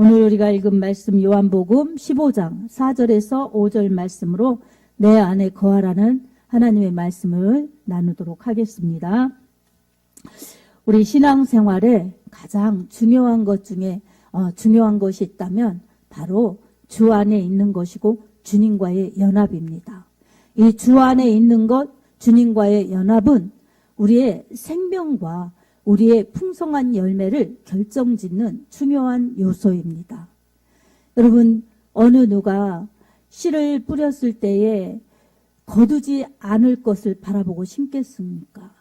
오늘 우리가 읽은 말씀 요한복음 15장 4절에서 5절 말씀으로 내 안에 거하라는 하나님의 말씀을 나누도록 하겠습니다. 우리 신앙생활에 가장 중요한 것 중에 중요한 것이 있다면 바로 주 안에 있는 것이고 주님과의 연합입니다. 이 주 안에 있는 것, 주님과의 연합은 우리의 생명과 우리의 풍성한 열매를 결정짓는 중요한 요소입니다. 여러분, 어느 누가 씨를 뿌렸을 때에 거두지 않을 것을 바라보고 심겠습니까?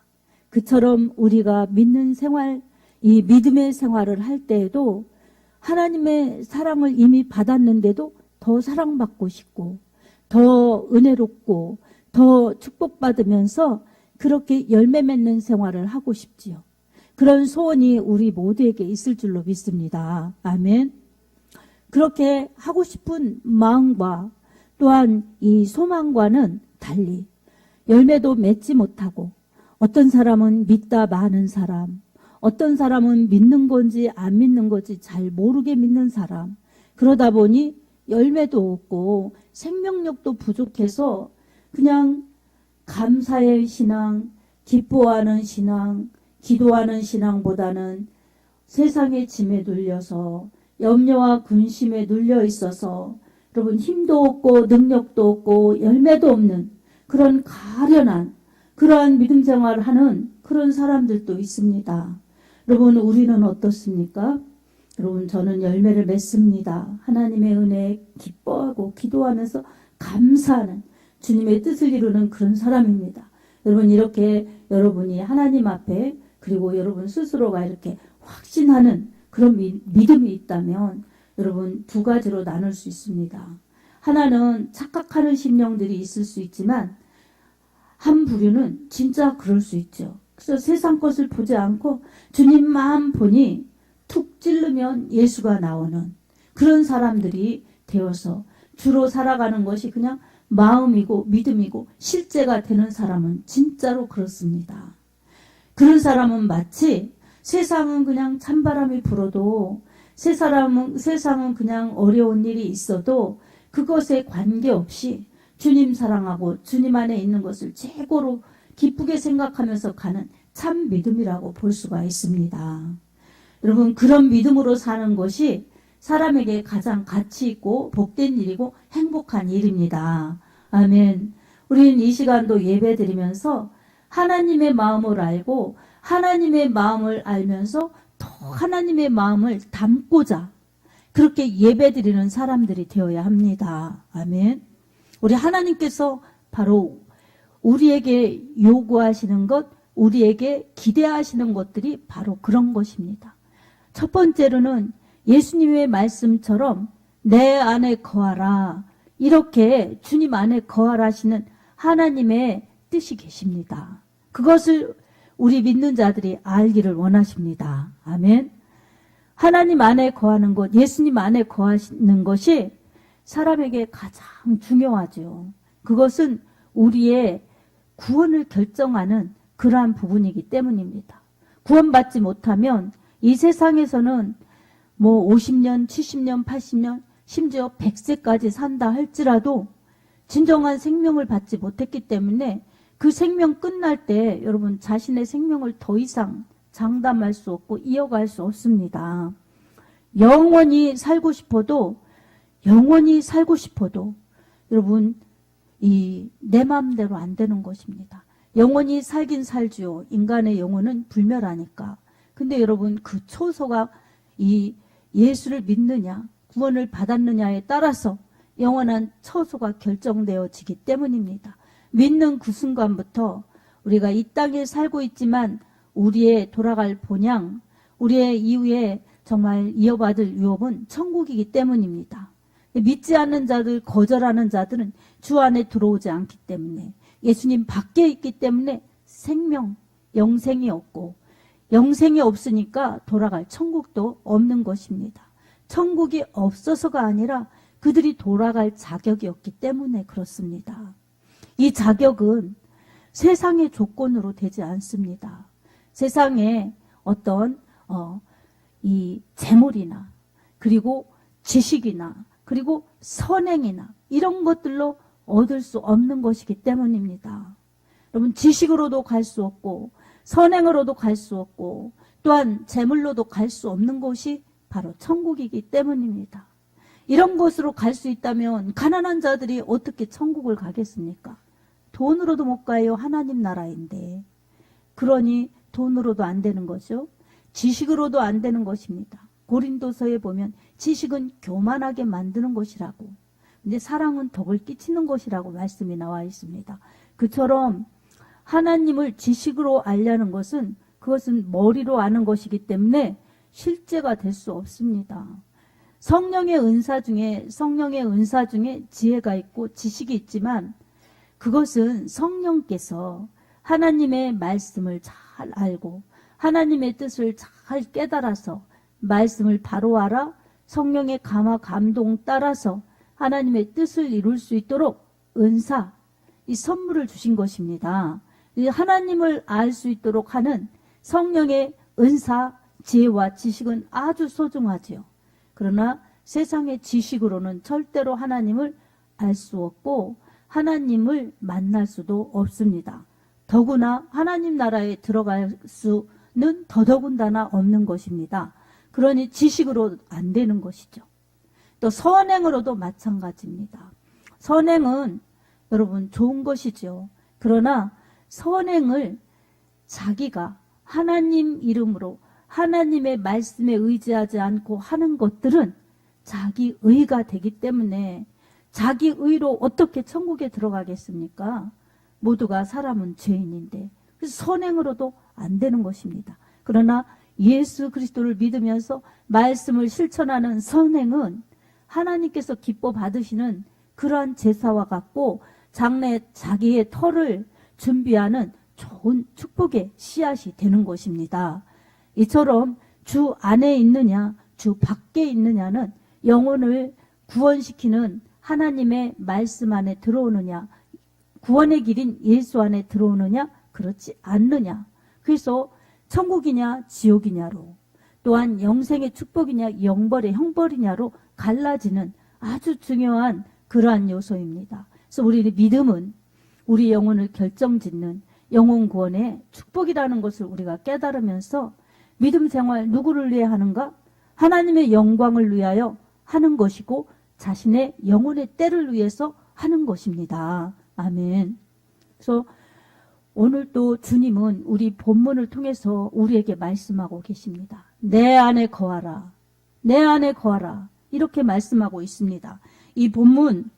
그처럼 우리가 믿는 생활, 이 믿음의 생활을 할 때에도 하나님의 사랑을 이미 받았는데도 더 사랑받고 싶고 더 은혜롭고 더 축복받으면서 그렇게 열매 맺는 생활을 하고 싶지요. 그런 소원이 우리 모두에게 있을 줄로 믿습니다. 아멘. 그렇게 하고 싶은 마음과 또한 이 소망과는 달리 열매도 맺지 못하고 어떤 사람은 믿다 마는 사람, 어떤 사람은 믿는 건지 안 믿는 건지 잘 모르게 믿는 사람, 그러다 보니 열매도 없고 생명력도 부족해서 그냥 감사의 신앙, 기뻐하는 신앙, 기도하는 신앙보다는 세상의 짐에 눌려서 염려와 근심에 눌려 있어서 여러분 힘도 없고 능력도 없고 열매도 없는 그런 가련한 그러한 믿음 생활을 하는 그런 사람들도 있습니다. 여러분 우리는 어떻습니까? 여러분 저는 열매를 맺습니다. 하나님의 은혜에 기뻐하고 기도하면서 감사하는 주님의 뜻을 이루는 그런 사람입니다. 여러분 이렇게 여러분이 하나님 앞에 그리고 여러분 스스로가 이렇게 확신하는 그런 믿음이 있다면 여러분 두 가지로 나눌 수 있습니다. 하나는 착각하는 심령들이 있을 수 있지만 한 부류는 진짜 그럴 수 있죠. 그래서 세상 것을 보지 않고 주님만 보니 툭 찌르면 예수가 나오는 그런 사람들이 되어서 주로 살아가는 것이 그냥 마음이고 믿음이고 실제가 되는 사람은 진짜로 그렇습니다. 그런 사람은 마치 세상은 그냥 찬바람이 불어도 세상은 그냥 어려운 일이 있어도 그것에 관계없이 주님 사랑하고 주님 안에 있는 것을 최고로 기쁘게 생각하면서 가는 참 믿음이라고 볼 수가 있습니다. 여러분 그런 믿음으로 사는 것이 사람에게 가장 가치 있고 복된 일이고 행복한 일입니다. 아멘. 우리는 이 시간도 예배 드리면서 하나님의 마음을 알고 하나님의 마음을 알면서 더 하나님의 마음을 담고자 그렇게 예배 드리는 사람들이 되어야 합니다. 아멘. 우리 하나님께서 바로 우리에게 요구하시는 것, 우리에게 기대하시는 것들이 바로 그런 것입니다. 첫 번째로는 예수님의 말씀처럼 내 안에 거하라. 이렇게 주님 안에 거하라시는 하나님의 뜻이 계십니다. 그것을 우리 믿는 자들이 알기를 원하십니다. 아멘. 하나님 안에 거하는 것, 예수님 안에 거하시는 것이 사람에게 가장 중요하죠. 그것은 우리의 구원을 결정하는 그러한 부분이기 때문입니다. 구원받지 못하면 이 세상에서는 뭐 50년, 70년, 80년, 심지어 100세까지 산다 할지라도 진정한 생명을 받지 못했기 때문에 그 생명 끝날 때 여러분 자신의 생명을 더 이상 장담할 수 없고 이어갈 수 없습니다. 영원히 살고 싶어도 여러분 내 마음대로 안 되는 것입니다. 영원히 살긴 살지요. 인간의 영혼은 불멸하니까. 근데 여러분 그 초소가 이 예수를 믿느냐 구원을 받았느냐에 따라서 영원한 처소가 결정되어지기 때문입니다. 믿는 그 순간부터 우리가 이 땅에 살고 있지만 우리의 돌아갈 본향, 우리의 이후에 정말 이어받을 유업은 천국이기 때문입니다. 믿지 않는 자들, 거절하는 자들은 주 안에 들어오지 않기 때문에 예수님 밖에 있기 때문에 생명, 영생이 없고 영생이 없으니까 돌아갈 천국도 없는 것입니다. 천국이 없어서가 아니라 그들이 돌아갈 자격이 없기 때문에 그렇습니다. 이 자격은 세상의 조건으로 되지 않습니다. 세상에 어떤 이 재물이나 그리고 지식이나 그리고 선행이나 이런 것들로 얻을 수 없는 것이기 때문입니다. 여러분, 지식으로도 갈 수 없고 선행으로도 갈 수 없고 또한 재물로도 갈 수 없는 곳이 바로 천국이기 때문입니다. 이런 곳으로 갈 수 있다면 가난한 자들이 어떻게 천국을 가겠습니까? 돈으로도 못 가요. 하나님 나라인데. 그러니 돈으로도 안 되는 거죠. 지식으로도 안 되는 것입니다. 고린도서에 보면 지식은 교만하게 만드는 것이라고, 근데 사랑은 덕을 끼치는 것이라고 말씀이 나와 있습니다. 그처럼 하나님을 지식으로 알려는 것은 그것은 머리로 아는 것이기 때문에 실제가 될 수 없습니다. 성령의 은사 중에 지혜가 있고 지식이 있지만 그것은 성령께서 하나님의 말씀을 잘 알고 하나님의 뜻을 잘 깨달아서 말씀을 바로 알아 성령의 감화 감동 따라서 하나님의 뜻을 이룰 수 있도록 은사, 이 선물을 주신 것입니다. 이 하나님을 알 수 있도록 하는 성령의 은사, 지혜와 지식은 아주 소중하지요. 그러나 세상의 지식으로는 절대로 하나님을 알 수 없고 하나님을 만날 수도 없습니다. 더구나 하나님 나라에 들어갈 수는 더더군다나 없는 것입니다. 그러니 지식으로 안 되는 것이죠. 또 선행으로도 마찬가지입니다. 선행은 여러분 좋은 것이죠. 그러나 선행을 자기가 하나님 이름으로 하나님의 말씀에 의지하지 않고 하는 것들은 자기 의가 되기 때문에 자기 의로 어떻게 천국에 들어가겠습니까? 모두가 사람은 죄인인데, 그래서 선행으로도 안 되는 것입니다. 그러나 예수 그리스도를 믿으면서 말씀을 실천하는 선행은 하나님께서 기뻐 받으시는 그러한 제사와 같고 장래 자기의 터를 준비하는 좋은 축복의 씨앗이 되는 것입니다. 이처럼 주 안에 있느냐 주 밖에 있느냐는 영혼을 구원시키는 하나님의 말씀 안에 들어오느냐, 구원의 길인 예수 안에 들어오느냐 그렇지 않느냐, 그래서 천국이냐 지옥이냐로, 또한 영생의 축복이냐 영벌의 형벌이냐로 갈라지는 아주 중요한 그러한 요소입니다. 그래서 우리의 믿음은 우리 영혼을 결정짓는 영혼 구원의 축복이라는 것을 우리가 깨달으면서 믿음 생활 누구를 위해 하는가? 하나님의 영광을 위하여 하는 것이고 자신의 영혼의 때를 위해서 하는 것입니다. 아멘. 그래서 오늘 또 주님은 우리 본문을 통해서 우리에게 말씀하고 계십니다. 내 안에 거하라. 내 안에 거하라. 이렇게 말씀하고 있습니다. 이 본문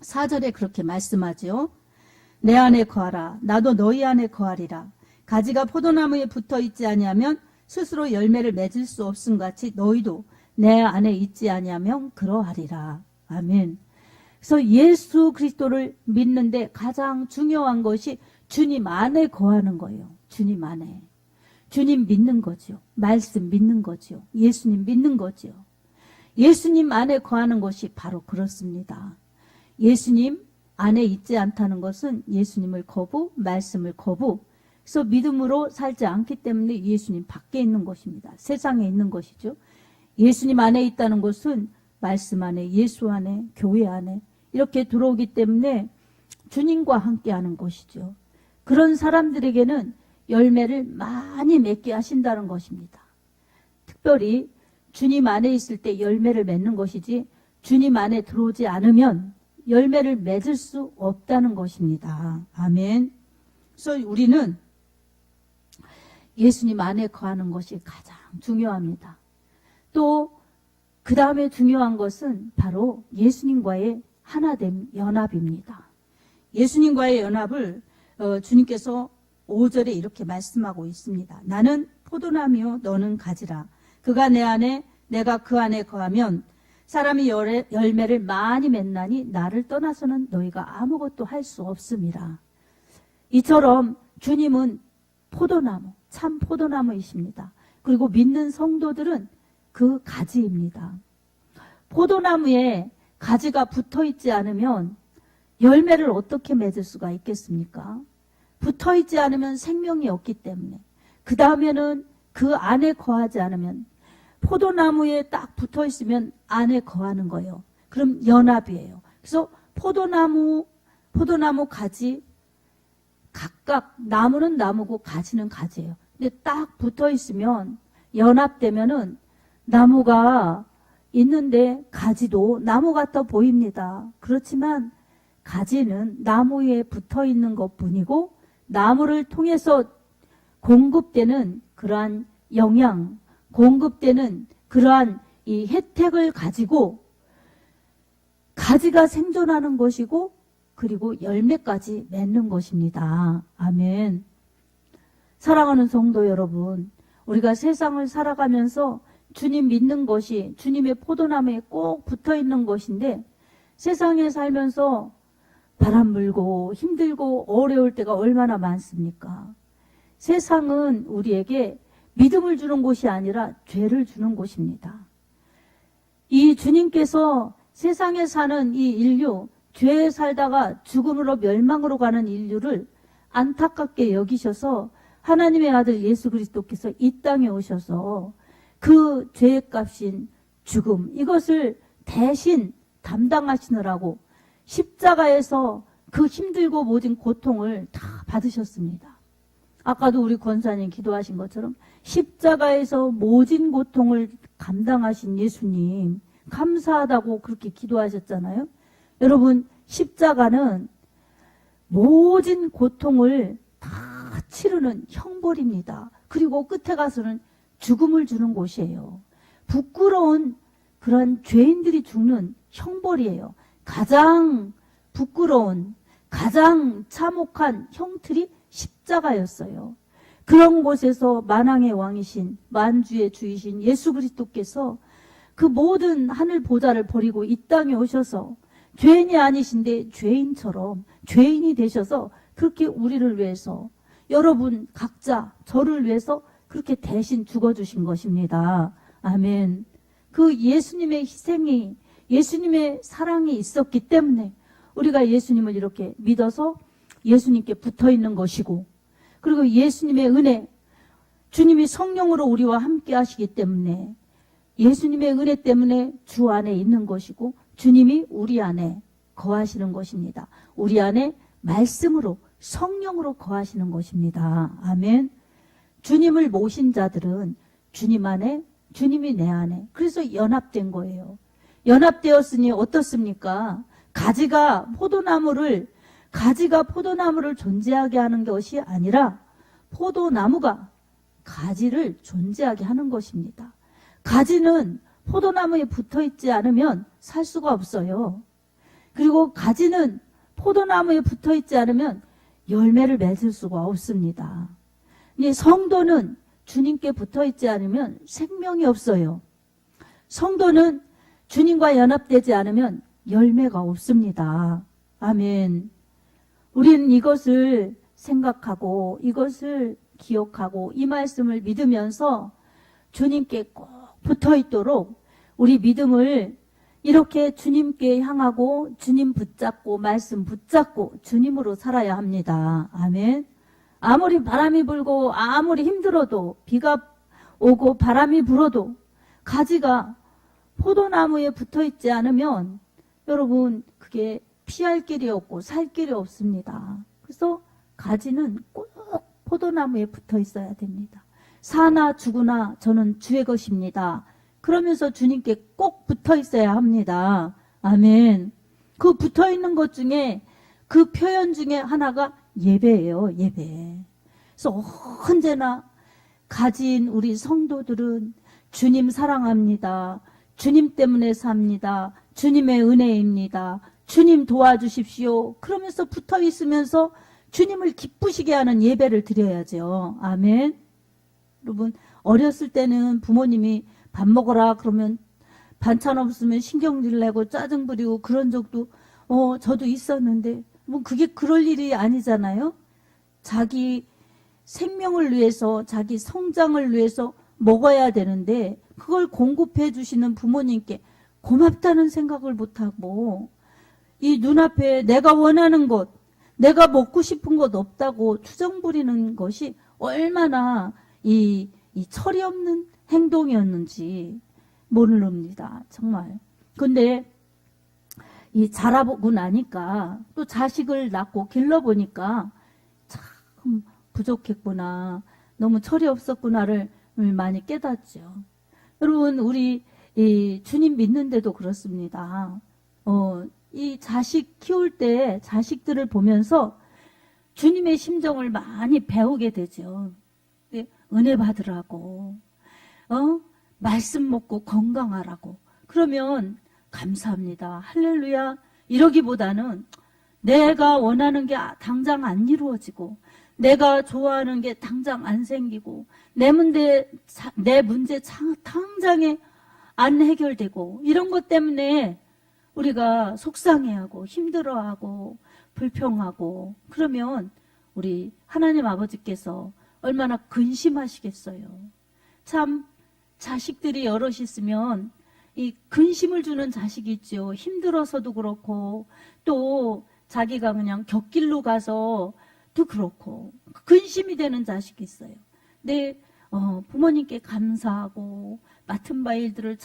4절에 그렇게 말씀하죠. 내 안에 거하라. 나도 너희 안에 거하리라. 가지가 포도나무에 붙어 있지 아니하면 스스로 열매를 맺을 수 없음 같이 너희도 내 안에 있지 아니하면 그러하리라. 아멘. 그래서 예수 그리스도를 믿는데 가장 중요한 것이 주님 안에 거하는 거예요. 주님 안에. 주님 믿는 거죠. 말씀 믿는 거죠. 예수님 믿는 거죠. 예수님 안에 거하는 것이 바로 그렇습니다. 예수님 안에 있지 않다는 것은 예수님을 거부, 말씀을 거부. 그래서 믿음으로 살지 않기 때문에 예수님 밖에 있는 것입니다. 세상에 있는 것이죠. 예수님 안에 있다는 것은 말씀 안에, 예수 안에, 교회 안에 이렇게 들어오기 때문에 주님과 함께하는 것이죠. 그런 사람들에게는 열매를 많이 맺게 하신다는 것입니다. 특별히 주님 안에 있을 때 열매를 맺는 것이지 주님 안에 들어오지 않으면 열매를 맺을 수 없다는 것입니다. 아멘. 그래서 우리는 예수님 안에 거하는 것이 가장 중요합니다. 또 그 다음에 중요한 것은 바로 예수님과의 하나됨, 연합입니다. 예수님과의 연합을 주님께서 5절에 이렇게 말씀하고 있습니다. 나는 포도나무요 너는 가지라. 그가 내 안에 내가 그 안에 거하면 사람이 열매를 많이 맺나니 나를 떠나서는 너희가 아무것도 할 수 없음이라. 이처럼 주님은 포도나무, 참 포도나무이십니다. 그리고 믿는 성도들은 그 가지입니다. 포도나무에 가지가 붙어있지 않으면 열매를 어떻게 맺을 수가 있겠습니까? 붙어있지 않으면 생명이 없기 때문에, 그 다음에는 그 안에 거하지 않으면, 포도나무에 딱 붙어 있으면 안에 거하는 거예요. 그럼 연합이에요. 그래서 포도나무 가지, 각각 나무는 나무고 가지는 가지예요. 근데 딱 붙어 있으면 연합되면은 나무가 있는데 가지도 나무 같아 보입니다. 그렇지만 가지는 나무 위에 붙어 있는 것 뿐이고 나무를 통해서 공급되는 그러한 영양, 공급되는 그러한 이 혜택을 가지고 가지가 생존하는 것이고 그리고 열매까지 맺는 것입니다. 아멘. 사랑하는 성도 여러분, 우리가 세상을 살아가면서 주님 믿는 것이 주님의 포도나무에 꼭 붙어 있는 것인데 세상에 살면서 바람 불고 힘들고 어려울 때가 얼마나 많습니까? 세상은 우리에게 믿음을 주는 곳이 아니라 죄를 주는 곳입니다. 이 주님께서 세상에 사는 이 인류, 죄에 살다가 죽음으로 멸망으로 가는 인류를 안타깝게 여기셔서 하나님의 아들 예수 그리스도께서 이 땅에 오셔서 그 죄의 값인 죽음, 이것을 대신 담당하시느라고 십자가에서 그 힘들고 모진 고통을 다 받으셨습니다. 아까도 우리 권사님 기도하신 것처럼 십자가에서 모진 고통을 감당하신 예수님 감사하다고 그렇게 기도하셨잖아요. 여러분, 십자가는 모진 고통을 다 치르는 형벌입니다. 그리고 끝에 가서는 죽음을 주는 곳이에요. 부끄러운 그런 죄인들이 죽는 형벌이에요. 가장 부끄러운, 가장 참혹한 형틀이 십자가였어요. 그런 곳에서 만왕의 왕이신, 만주의 주이신 예수 그리스도께서 그 모든 하늘 보좌를 버리고 이 땅에 오셔서 죄인이 아니신데 죄인처럼 죄인이 되셔서 그렇게 우리를 위해서, 여러분 각자 저를 위해서 그렇게 대신 죽어주신 것입니다. 아멘. 그 예수님의 희생이, 예수님의 사랑이 있었기 때문에 우리가 예수님을 이렇게 믿어서 예수님께 붙어 있는 것이고, 그리고 예수님의 은혜, 주님이 성령으로 우리와 함께 하시기 때문에 예수님의 은혜 때문에 주 안에 있는 것이고 주님이 우리 안에 거하시는 것입니다. 우리 안에 말씀으로, 성령으로 거하시는 것입니다. 아멘. 주님을 모신 자들은 주님 안에, 주님이 내 안에, 그래서 연합된 거예요. 연합되었으니 어떻습니까? 가지가 포도나무를 존재하게 하는 것이 아니라 포도나무가 가지를 존재하게 하는 것입니다. 가지는 포도나무에 붙어 있지 않으면 살 수가 없어요. 그리고 가지는 포도나무에 붙어 있지 않으면 열매를 맺을 수가 없습니다. 이 성도는 주님께 붙어 있지 않으면 생명이 없어요. 성도는 주님과 연합되지 않으면 열매가 없습니다. 아멘. 우리는 이것을 생각하고 이것을 기억하고 이 말씀을 믿으면서 주님께 꼭 붙어 있도록 우리 믿음을 이렇게 주님께 향하고 주님 붙잡고 말씀 붙잡고 주님으로 살아야 합니다. 아멘. 아무리 바람이 불고 아무리 힘들어도, 비가 오고 바람이 불어도 가지가 포도나무에 붙어 있지 않으면 여러분 그게 피할 길이 없고 살 길이 없습니다. 그래서 가지는 꼭 포도나무에 붙어 있어야 됩니다. 사나 죽으나 저는 주의 것입니다. 그러면서 주님께 꼭 붙어 있어야 합니다. 아멘. 그 붙어 있는 것 중에 그 표현 중에 하나가 예배예요. 예배. 그래서 언제나 가진 우리 성도들은 주님 사랑합니다. 주님 때문에 삽니다. 주님의 은혜입니다. 주님 도와주십시오. 그러면서 붙어 있으면서 주님을 기쁘시게 하는 예배를 드려야죠. 아멘. 여러분, 어렸을 때는 부모님이 밥 먹어라 그러면 반찬 없으면 신경질 내고 짜증 부리고 그런 적도 저도 있었는데 뭐 그게 그럴 일이 아니잖아요. 자기 생명을 위해서, 자기 성장을 위해서 먹어야 되는데 그걸 공급해 주시는 부모님께 고맙다는 생각을 못하고 이 눈앞에 내가 원하는 것, 내가 먹고 싶은 것 없다고 투정 부리는 것이 얼마나 이 철이 없는 행동이었는지 모릅니다. 정말. 근데 이 자라보고 나니까 또 자식을 낳고 길러보니까 참 부족했구나. 너무 철이 없었구나를 많이 깨닫죠. 여러분, 우리 이 주님 믿는데도 그렇습니다. 이 자식 키울 때 자식들을 보면서 주님의 심정을 많이 배우게 되죠. 은혜 받으라고, 말씀 먹고 건강하라고. 그러면 감사합니다. 할렐루야. 이러기보다는 내가 원하는 게 당장 안 이루어지고, 내가 좋아하는 게 당장 안 생기고, 내 문제 당장에 안 해결되고, 이런 것 때문에 우리가 속상해하고 힘들어하고 불평하고, 그러면 우리 하나님 아버지께서 얼마나 근심하시겠어요. 참 자식들이 여럿 있으면 이 근심을 주는 자식이 있죠. 힘들어서도 그렇고, 또 자기가 그냥 곁길로 가서 또 그렇고 근심이 되는 자식이 있어요. 근데 부모님께 감사하고 맡은 바 일들을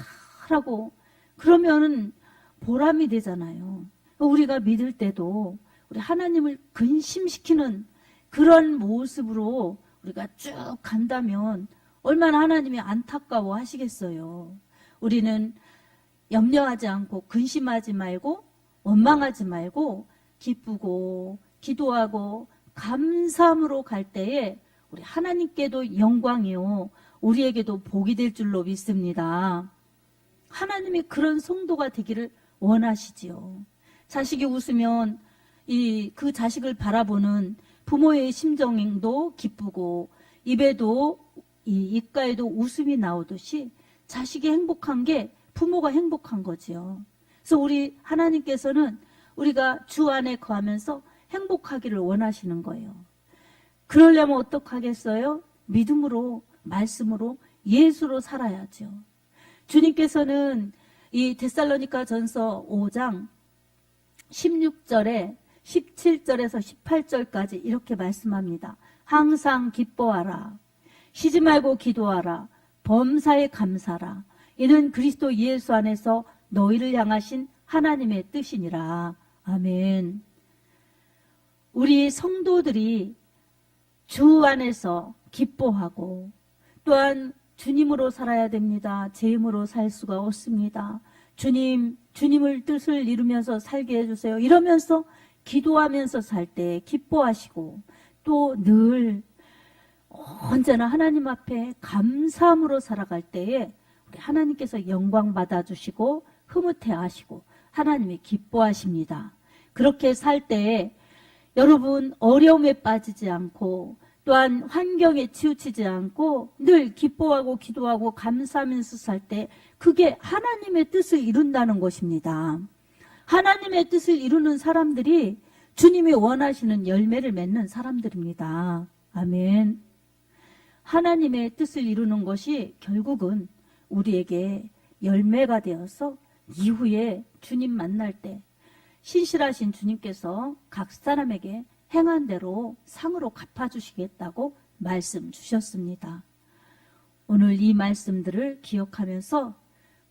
잘하고 그러면 보람이 되잖아요. 우리가 믿을 때도 우리 하나님을 근심시키는 그런 모습으로 우리가 쭉 간다면 얼마나 하나님이 안타까워 하시겠어요. 우리는 염려하지 않고 근심하지 말고 원망하지 말고 기쁘고 기도하고 감사함으로 갈 때에 우리 하나님께도 영광이요 우리에게도 복이 될 줄로 믿습니다. 하나님이 그런 성도가 되기를 원하시지요. 자식이 웃으면 그 자식을 바라보는 부모의 심정도 기쁘고 입가에도 웃음이 나오듯이 자식이 행복한 게 부모가 행복한 거지요. 그래서 우리 하나님께서는 우리가 주 안에 거하면서 행복하기를 원하시는 거예요. 그러려면 어떡하겠어요? 믿음으로, 말씀으로, 예수로 살아야죠. 주님께서는 이 데살로니가 전서 5장 16절에 17절에서 18절까지 이렇게 말씀합니다. 항상 기뻐하라. 쉬지 말고 기도하라. 범사에 감사라. 이는 그리스도 예수 안에서 너희를 향하신 하나님의 뜻이니라. 아멘. 우리 성도들이 주 안에서 기뻐하고 또한 주님으로 살아야 됩니다. 제 힘으로 살 수가 없습니다. 주님을 뜻을 이루면서 살게 해주세요. 이러면서 기도하면서 살 때 기뻐하시고 또 늘 언제나 하나님 앞에 감사함으로 살아갈 때에 우리 하나님께서 영광 받아주시고 흐뭇해 하시고 하나님이 기뻐하십니다. 그렇게 살 때에 여러분 어려움에 빠지지 않고 또한 환경에 치우치지 않고 늘 기뻐하고 기도하고 감사하면서 살 때 그게 하나님의 뜻을 이룬다는 것입니다. 하나님의 뜻을 이루는 사람들이 주님이 원하시는 열매를 맺는 사람들입니다. 아멘. 하나님의 뜻을 이루는 것이 결국은 우리에게 열매가 되어서 이후에 주님 만날 때 신실하신 주님께서 각 사람에게 행한 대로 상으로 갚아주시겠다고 말씀 주셨습니다. 오늘 이 말씀들을 기억하면서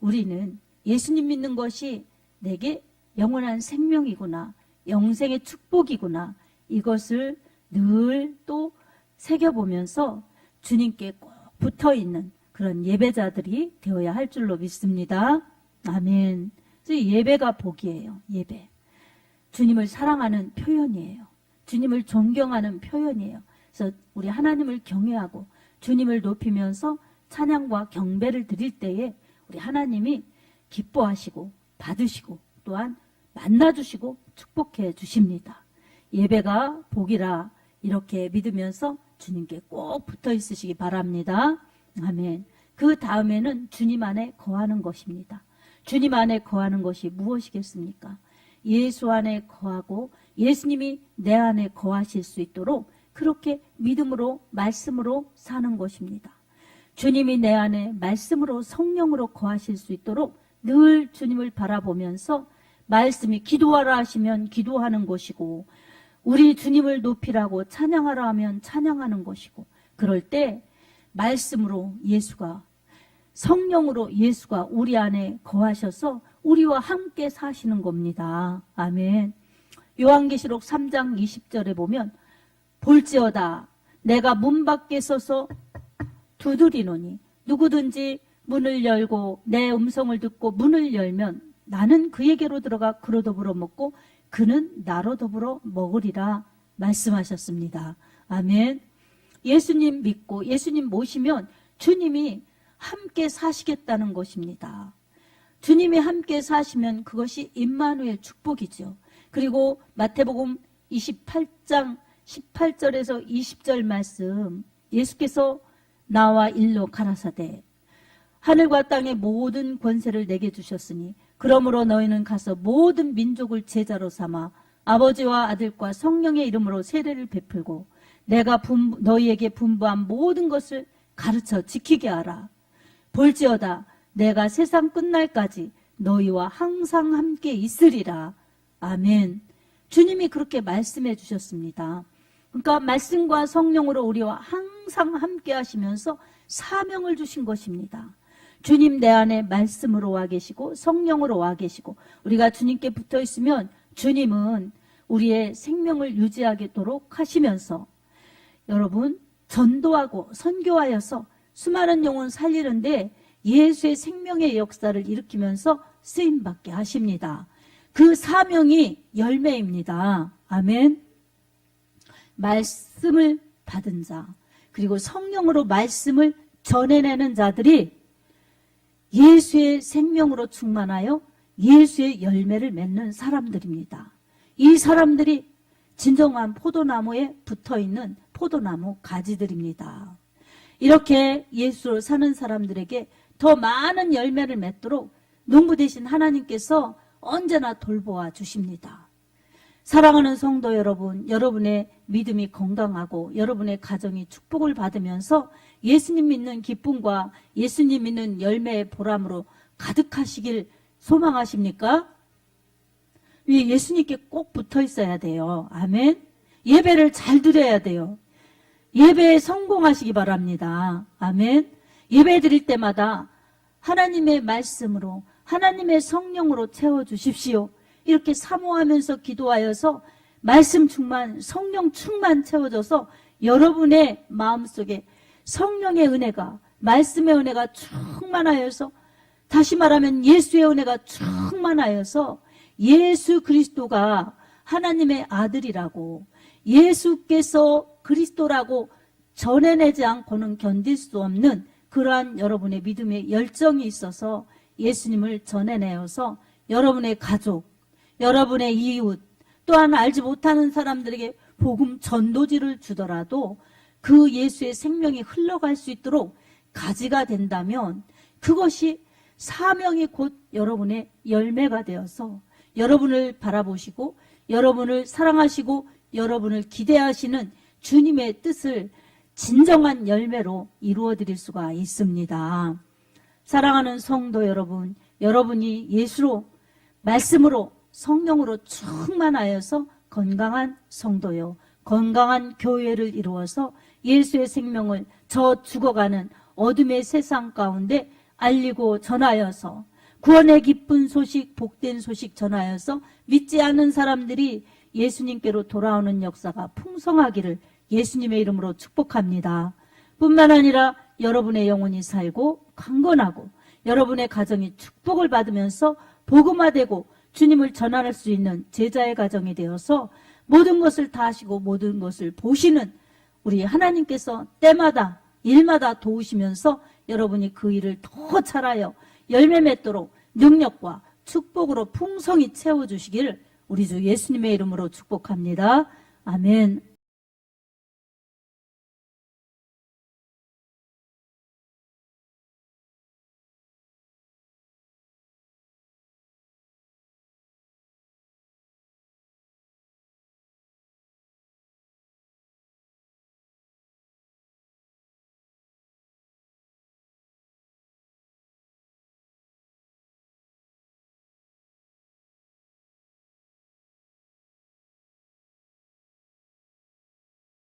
우리는 예수님 믿는 것이 내게 영원한 생명이구나, 영생의 축복이구나, 이것을 늘 또 새겨보면서 주님께 꼭 붙어있는 그런 예배자들이 되어야 할 줄로 믿습니다. 아멘. 예배가 복이에요. 예배. 주님을 사랑하는 표현이에요. 주님을 존경하는 표현이에요. 그래서 우리 하나님을 경외하고 주님을 높이면서 찬양과 경배를 드릴 때에 우리 하나님이 기뻐하시고 받으시고 또한 만나주시고 축복해 주십니다. 예배가 복이라 이렇게 믿으면서 주님께 꼭 붙어 있으시기 바랍니다. 아멘. 그 다음에는 주님 안에 거하는 것입니다. 주님 안에 거하는 것이 무엇이겠습니까? 예수 안에 거하고 예수님이 내 안에 거하실 수 있도록 그렇게 믿음으로 말씀으로 사는 것입니다. 주님이 내 안에 말씀으로 성령으로 거하실 수 있도록 늘 주님을 바라보면서 말씀이 기도하라 하시면 기도하는 것이고 우리 주님을 높이라고 찬양하라 하면 찬양하는 것이고 그럴 때 말씀으로 예수가 성령으로 예수가 우리 안에 거하셔서 우리와 함께 사시는 겁니다. 아멘. 요한계시록 3장 20절에 보면 볼지어다 내가 문 밖에 서서 두드리노니 누구든지 문을 열고 내 음성을 듣고 문을 열면 나는 그에게로 들어가 그로 더불어 먹고 그는 나로 더불어 먹으리라 말씀하셨습니다. 아멘. 예수님 믿고 예수님 모시면 주님이 함께 사시겠다는 것입니다. 주님이 함께 사시면 그것이 임마누엘 축복이죠. 그리고 마태복음 28장 18절에서 20절 말씀, 예수께서 나와 일로 가라사대 하늘과 땅의 모든 권세를 내게 주셨으니 그러므로 너희는 가서 모든 민족을 제자로 삼아 아버지와 아들과 성령의 이름으로 세례를 베풀고 내가 너희에게 분부한 모든 것을 가르쳐 지키게 하라. 볼지어다 내가 세상 끝날까지 너희와 항상 함께 있으리라. 아멘. 주님이 그렇게 말씀해 주셨습니다. 그러니까 말씀과 성령으로 우리와 항상 함께 하시면서 사명을 주신 것입니다. 주님 내 안에 말씀으로 와 계시고 성령으로 와 계시고 우리가 주님께 붙어 있으면 주님은 우리의 생명을 유지하도록 하시면서 여러분 전도하고 선교하여서 수많은 영혼 살리는데 예수의 생명의 역사를 일으키면서 쓰임받게 하십니다. 그 사명이 열매입니다. 아멘. 말씀을 받은 자 그리고 성령으로 말씀을 전해내는 자들이 예수의 생명으로 충만하여 예수의 열매를 맺는 사람들입니다. 이 사람들이 진정한 포도나무에 붙어있는 포도나무 가지들입니다. 이렇게 예수로 사는 사람들에게 더 많은 열매를 맺도록 농부 되신 하나님께서 언제나 돌보아 주십니다. 사랑하는 성도 여러분, 여러분의 믿음이 건강하고 여러분의 가정이 축복을 받으면서 예수님 믿는 기쁨과 예수님 믿는 열매의 보람으로 가득하시길 소망하십니까? 예수님께 꼭 붙어 있어야 돼요. 아멘. 예배를 잘 드려야 돼요. 예배에 성공하시기 바랍니다. 아멘. 예배 드릴 때마다 하나님의 말씀으로 하나님의 성령으로 채워주십시오. 이렇게 사모하면서 기도하여서 말씀 충만, 성령 충만 채워져서 여러분의 마음속에 성령의 은혜가, 말씀의 은혜가 충만하여서, 다시 말하면 예수의 은혜가 충만하여서 예수 그리스도가 하나님의 아들이라고, 예수께서 그리스도라고 전해내지 않고는 견딜 수 없는 그러한 여러분의 믿음의 열정이 있어서 예수님을 전해내어서 여러분의 가족, 여러분의 이웃, 또한 알지 못하는 사람들에게 복음 전도지를 주더라도 그 예수의 생명이 흘러갈 수 있도록 가지가 된다면 그것이 사명이 곧 여러분의 열매가 되어서 여러분을 바라보시고 여러분을 사랑하시고 여러분을 기대하시는 주님의 뜻을 진정한 열매로 이루어 드릴 수가 있습니다. 사랑하는 성도 여러분, 여러분이 예수로, 말씀으로, 성령으로 충만하여서 건강한 성도요, 건강한 교회를 이루어서 예수의 생명을 저 죽어가는 어둠의 세상 가운데 알리고 전하여서 구원의 기쁜 소식, 복된 소식 전하여서 믿지 않는 사람들이 예수님께로 돌아오는 역사가 풍성하기를 예수님의 이름으로 축복합니다. 뿐만 아니라 여러분의 영혼이 살고 강건하고 여러분의 가정이 축복을 받으면서 복음화되고 주님을 전할 수 있는 제자의 가정이 되어서 모든 것을 다 하시고 모든 것을 보시는 우리 하나님께서 때마다 일마다 도우시면서 여러분이 그 일을 더 잘하여 열매 맺도록 능력과 축복으로 풍성히 채워주시기를 우리 주 예수님의 이름으로 축복합니다. 아멘.